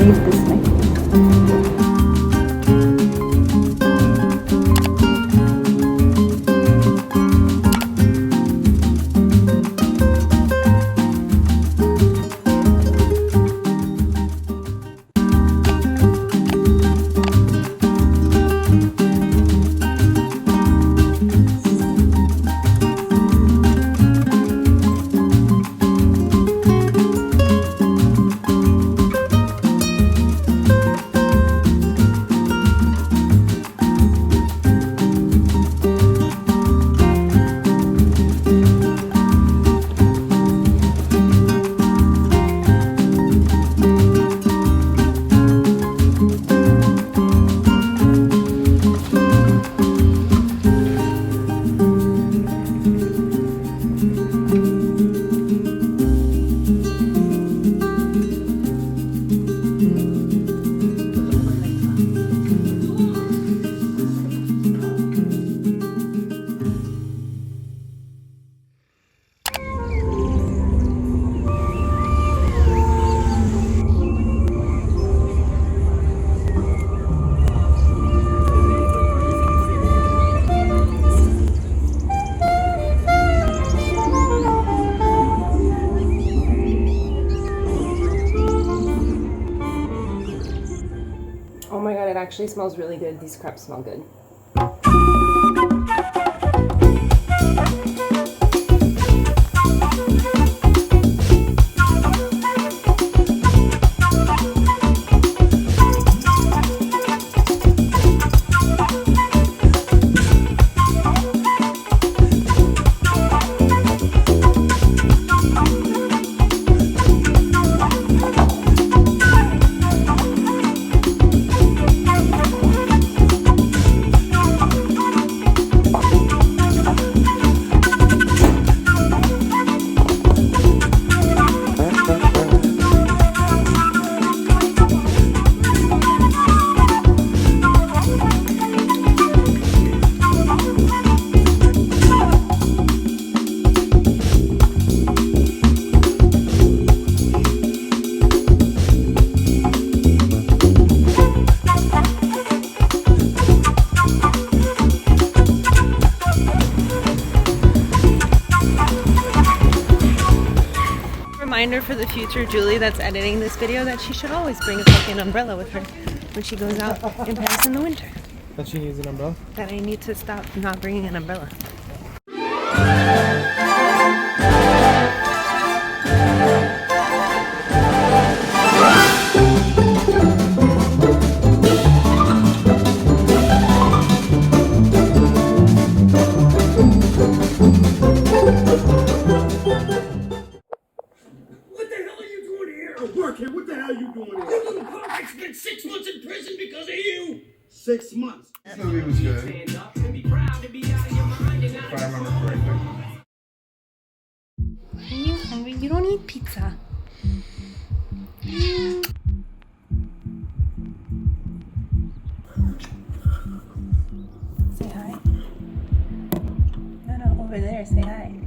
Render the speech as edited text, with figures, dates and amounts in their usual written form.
leave this way. Oh my god, it actually smells really good. These crepes smell good. Reminder for the future Julie that's editing this video that she should always bring a fucking umbrella with her when she goes out in Paris in the winter. That she needs an umbrella? That I need to stop not bringing an umbrella. What the hell are you doing here? You little punk! I spent 6 months in prison because of you! 6 months? This movie was good. If I remember correctly. Are you hungry? You don't eat pizza. Say hi. No, over there, say hi.